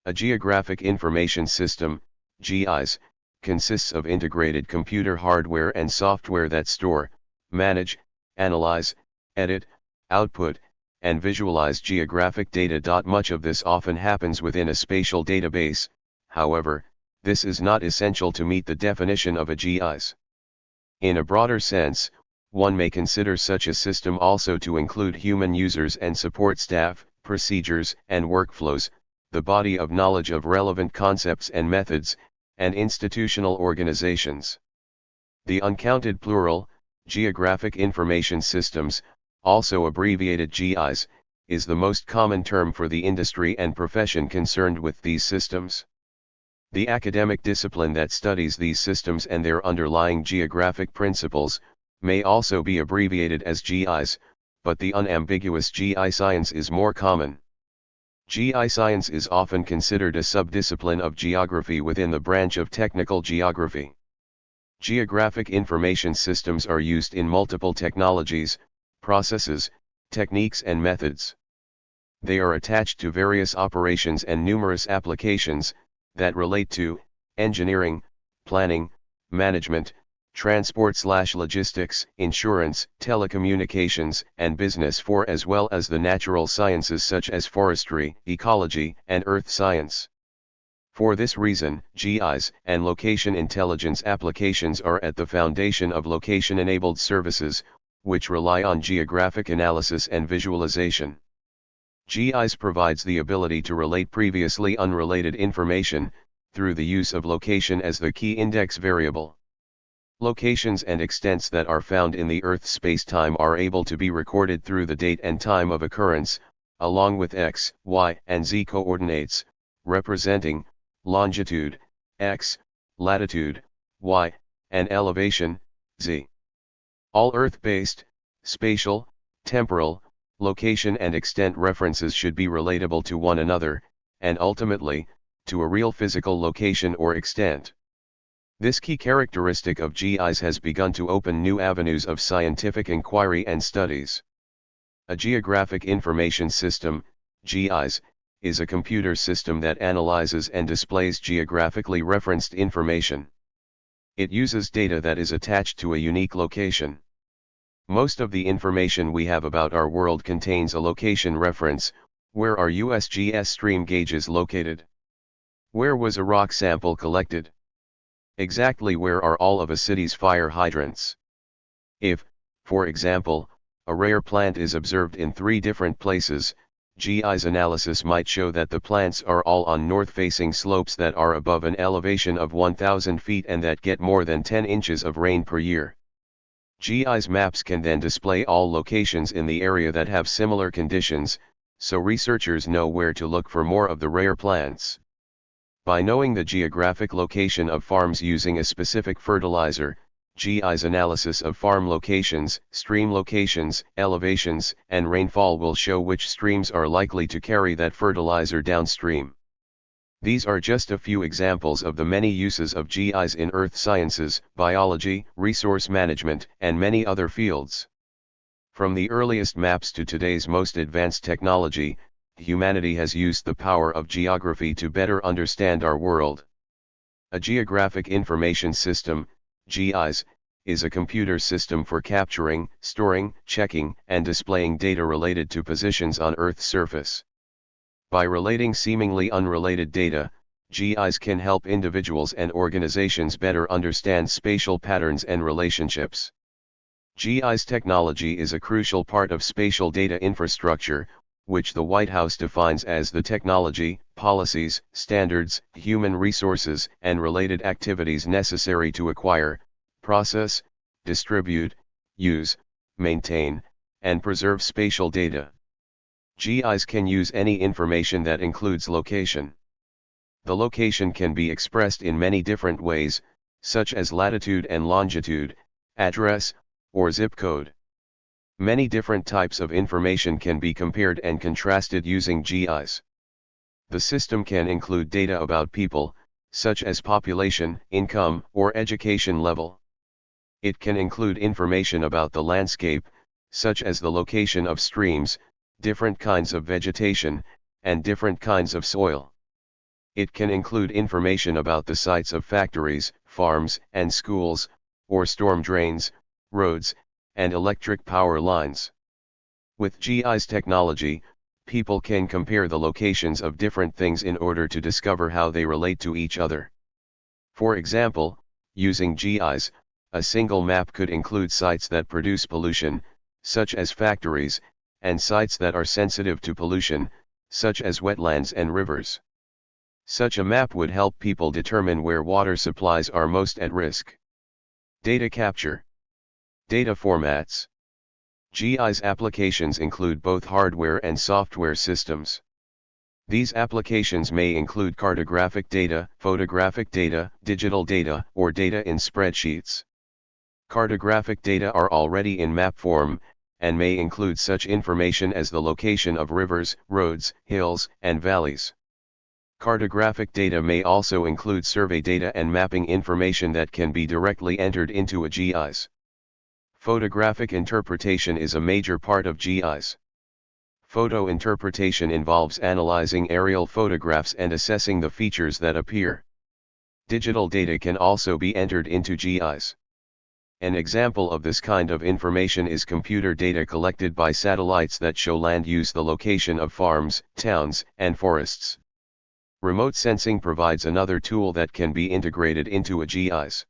A geographic information system, GIS, consists of integrated computer hardware and software that store, manage, analyze, edit, output, and visualize geographic data. Much of this often happens within a spatial database, however, this is not essential to meet the definition of a GIS. In a broader sense, one may consider such a system also to include human users and support staff, procedures and workflows, the body of knowledge of relevant concepts and methods, and institutional organizations. The uncounted plural, geographic information systems, also abbreviated GIS, is the most common term for the industry and profession concerned with these systems. The academic discipline that studies these systems and their underlying geographic principles may also be abbreviated as GIS, but the unambiguous GI science is more common. GI science is often considered a subdiscipline of geography within the branch of technical geography. Geographic information systems are used in multiple technologies, processes, techniques and methods. They are attached to various operations and numerous applications that relate to engineering, planning, management, transport/logistics, insurance, telecommunications, and business, for as well as the natural sciences such as forestry, ecology, and earth science. For this reason, GIS and location intelligence applications are at the foundation of location-enabled services, which rely on geographic analysis and visualization. GIS provides the ability to relate previously unrelated information, through the use of location as the key index variable. Locations and extents that are found in the Earth's space-time are able to be recorded through the date and time of occurrence, along with x, y, and z coordinates, representing longitude, x, latitude, y, and elevation, z. All Earth-based, spatial, temporal, location and extent references should be relatable to one another, and ultimately, to a real physical location or extent. This key characteristic of GIS has begun to open new avenues of scientific inquiry and studies. A geographic information system, GIS, is a computer system that analyzes and displays geographically referenced information. It uses data that is attached to a unique location. Most of the information we have about our world contains a location reference. Where are USGS stream gauges located? Where was a rock sample collected? Exactly where are all of a city's fire hydrants? If, for example, a rare plant is observed in 3 different places, GIS analysis might show that the plants are all on north-facing slopes that are above an elevation of 1,000 feet and that get more than 10 inches of rain per year. GIS maps can then display all locations in the area that have similar conditions, so researchers know where to look for more of the rare plants. By knowing the geographic location of farms using a specific fertilizer, GIS analysis of farm locations, stream locations, elevations, and rainfall will show which streams are likely to carry that fertilizer downstream. These are just a few examples of the many uses of GIS in earth sciences, biology, resource management, and many other fields. From the earliest maps to today's most advanced technology, humanity has used the power of geography to better understand our world. A geographic information system, GIS, is a computer system for capturing, storing, checking, and displaying data related to positions on Earth's surface. By relating seemingly unrelated data, GIS can help individuals and organizations better understand spatial patterns and relationships. GIS technology is a crucial part of spatial data infrastructure, which the White House defines as the technology, policies, standards, human resources, and related activities necessary to acquire, process, distribute, use, maintain, and preserve spatial data. GIS can use any information that includes location. The location can be expressed in many different ways, such as latitude and longitude, address, or zip code. Many different types of information can be compared and contrasted using GIS. The system can include data about people, such as population, income, or education level. It can include information about the landscape, such as the location of streams, different kinds of vegetation, and different kinds of soil. It can include information about the sites of factories, farms, and schools, or storm drains, roads, and electric power lines. With GIS technology, people can compare the locations of different things in order to discover how they relate to each other. For example, using GIS, a single map could include sites that produce pollution, such as factories, and sites that are sensitive to pollution, such as wetlands and rivers. Such a map would help people determine where water supplies are most at risk. Data capture. Data formats. GIS applications include both hardware and software systems. These applications may include cartographic data, photographic data, digital data, or data in spreadsheets. Cartographic data are already in map form, and may include such information as the location of rivers, roads, hills, and valleys. Cartographic data may also include survey data and mapping information that can be directly entered into a GIS. Photographic interpretation is a major part of GIS. Photo interpretation involves analyzing aerial photographs and assessing the features that appear. Digital data can also be entered into GIS. An example of this kind of information is computer data collected by satellites that show land use, the location of farms, towns, and forests. Remote sensing provides another tool that can be integrated into a GIS.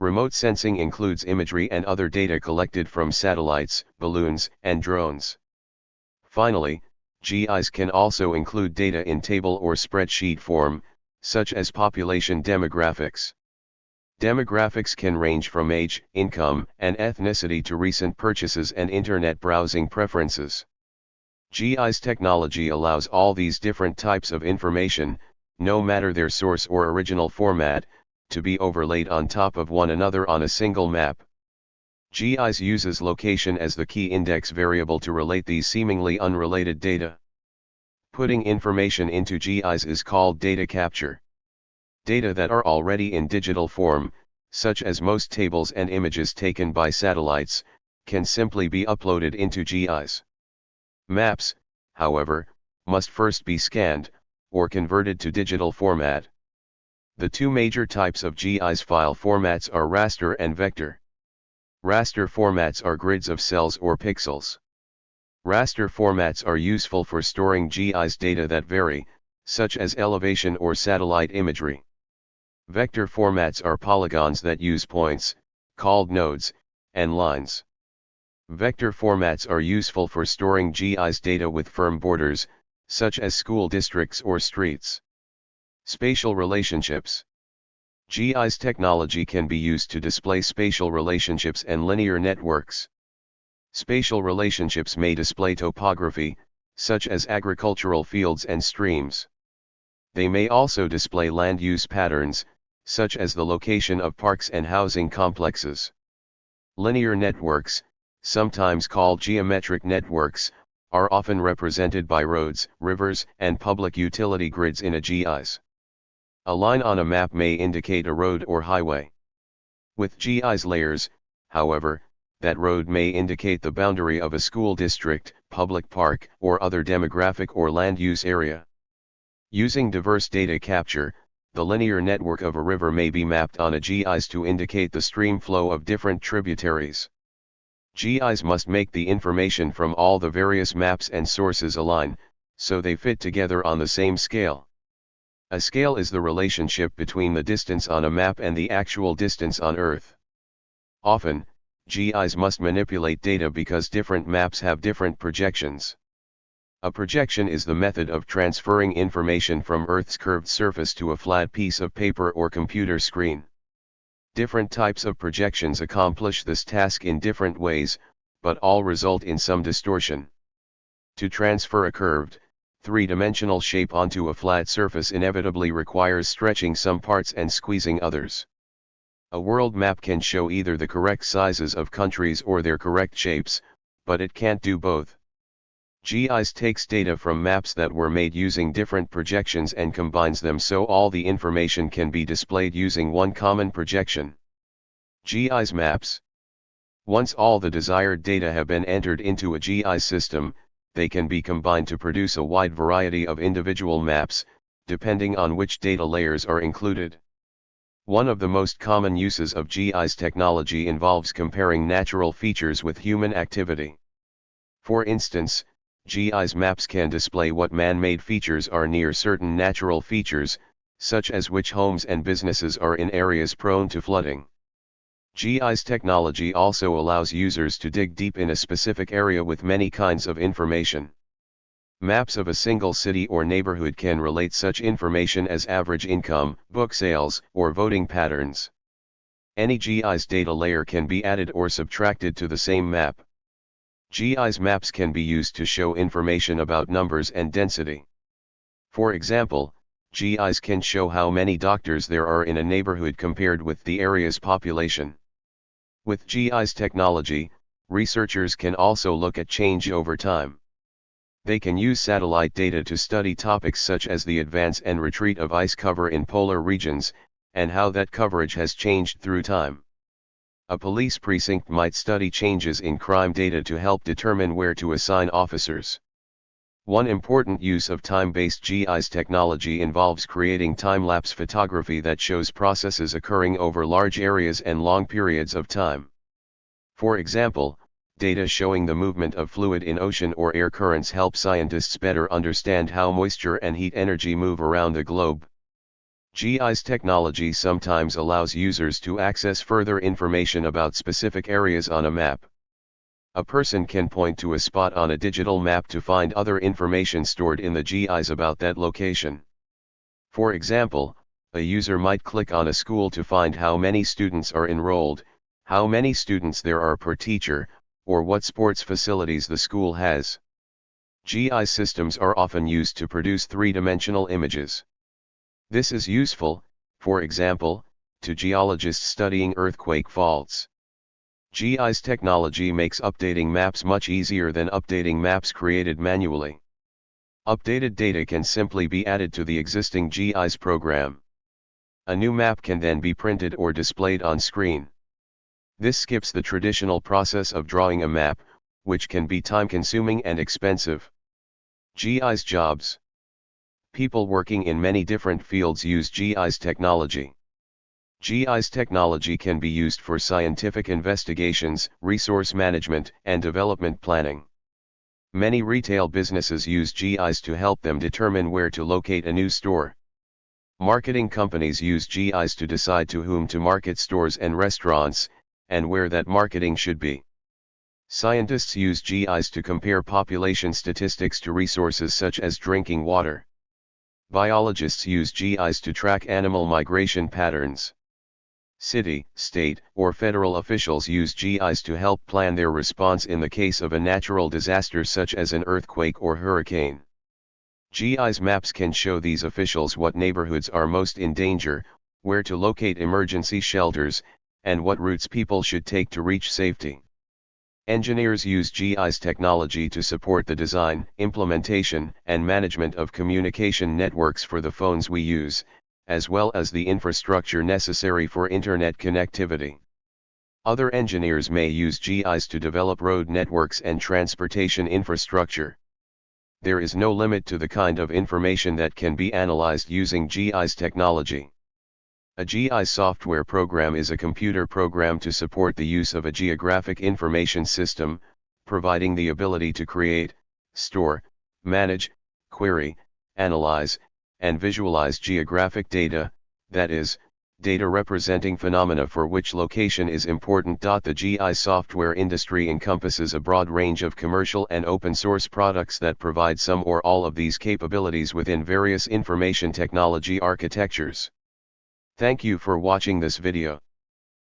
Remote sensing includes imagery and other data collected from satellites, balloons, and drones. Finally, GIS can also include data in table or spreadsheet form, such as population demographics. Demographics can range from age, income, and ethnicity to recent purchases and internet browsing preferences. GIS technology allows all these different types of information, no matter their source or original format, to be overlaid on top of one another on a single map. GIS uses location as the key index variable to relate these seemingly unrelated data. Putting information into GIS is called data capture. Data that are already in digital form, such as most tables and images taken by satellites, can simply be uploaded into GIS. Maps, however, must first be scanned, or converted to digital format. The two major types of GIS file formats are raster and vector. Raster formats are grids of cells or pixels. Raster formats are useful for storing GIS data that vary, such as elevation or satellite imagery. Vector formats are polygons that use points, called nodes, and lines. Vector formats are useful for storing GIS data with firm borders, such as school districts or streets. Spatial relationships. GIS technology can be used to display spatial relationships and linear networks. Spatial relationships may display topography, such as agricultural fields and streams. They may also display land use patterns, such as the location of parks and housing complexes. Linear networks, sometimes called geometric networks, are often represented by roads, rivers, and public utility grids in a GIS. A line on a map may indicate a road or highway. With GIS layers, however, that road may indicate the boundary of a school district, public park, or other demographic or land use area. Using diverse data capture, the linear network of a river may be mapped on a GIS to indicate the stream flow of different tributaries. GIS must make the information from all the various maps and sources align, so they fit together on the same scale. A scale is the relationship between the distance on a map and the actual distance on Earth. Often, GIS must manipulate data because different maps have different projections. A projection is the method of transferring information from Earth's curved surface to a flat piece of paper or computer screen. Different types of projections accomplish this task in different ways, but all result in some distortion. To transfer a curved, three-dimensional shape onto a flat surface inevitably requires stretching some parts and squeezing others. A world map can show either the correct sizes of countries or their correct shapes, but it can't do both. GIS takes data from maps that were made using different projections and combines them so all the information can be displayed using one common projection. GIS maps. Once all the desired data have been entered into a GIS system, they can be combined to produce a wide variety of individual maps, depending on which data layers are included. One of the most common uses of GIS technology involves comparing natural features with human activity. For instance, GIS maps can display what man-made features are near certain natural features, such as which homes and businesses are in areas prone to flooding. GIS technology also allows users to dig deep in a specific area with many kinds of information. Maps of a single city or neighborhood can relate such information as average income, book sales, or voting patterns. Any GIS data layer can be added or subtracted to the same map. GIS maps can be used to show information about numbers and density. For example, GIS can show how many doctors there are in a neighborhood compared with the area's population. With GIS technology, researchers can also look at change over time. They can use satellite data to study topics such as the advance and retreat of ice cover in polar regions, and how that coverage has changed through time. A police precinct might study changes in crime data to help determine where to assign officers. One important use of time-based GIS technology involves creating time-lapse photography that shows processes occurring over large areas and long periods of time. For example, data showing the movement of fluid in ocean or air currents help scientists better understand how moisture and heat energy move around the globe. GIS technology sometimes allows users to access further information about specific areas on a map. A person can point to a spot on a digital map to find other information stored in the GIS about that location. For example, a user might click on a school to find how many students are enrolled, how many students there are per teacher, or what sports facilities the school has. GIS systems are often used to produce three-dimensional images. This is useful, for example, to geologists studying earthquake faults. GIS technology makes updating maps much easier than updating maps created manually. Updated data can simply be added to the existing GIS program. A new map can then be printed or displayed on screen. This skips the traditional process of drawing a map, which can be time-consuming and expensive. GIS jobs. People working in many different fields use GIS technology. GIS technology can be used for scientific investigations, resource management, and development planning. Many retail businesses use GIS to help them determine where to locate a new store. Marketing companies use GIS to decide to whom to market stores and restaurants, and where that marketing should be. Scientists use GIS to compare population statistics to resources such as drinking water. Biologists use GIS to track animal migration patterns. City, state, or federal officials use GIS to help plan their response in the case of a natural disaster such as an earthquake or hurricane. GIS maps can show these officials what neighborhoods are most in danger, where to locate emergency shelters, and what routes people should take to reach safety. Engineers use GIS technology to support the design, implementation, and management of communication networks for the phones we use, as well as the infrastructure necessary for internet connectivity. Other engineers may use GIS to develop road networks and transportation infrastructure. There is no limit to the kind of information that can be analyzed using GIS technology. A GIS software program is a computer program to support the use of a geographic information system, providing the ability to create, store, manage, query, analyze, and visualize geographic data, that is, data representing phenomena for which location is important. The GIS software industry encompasses a broad range of commercial and open source products that provide some or all of these capabilities within various information technology architectures. Thank you for watching this video.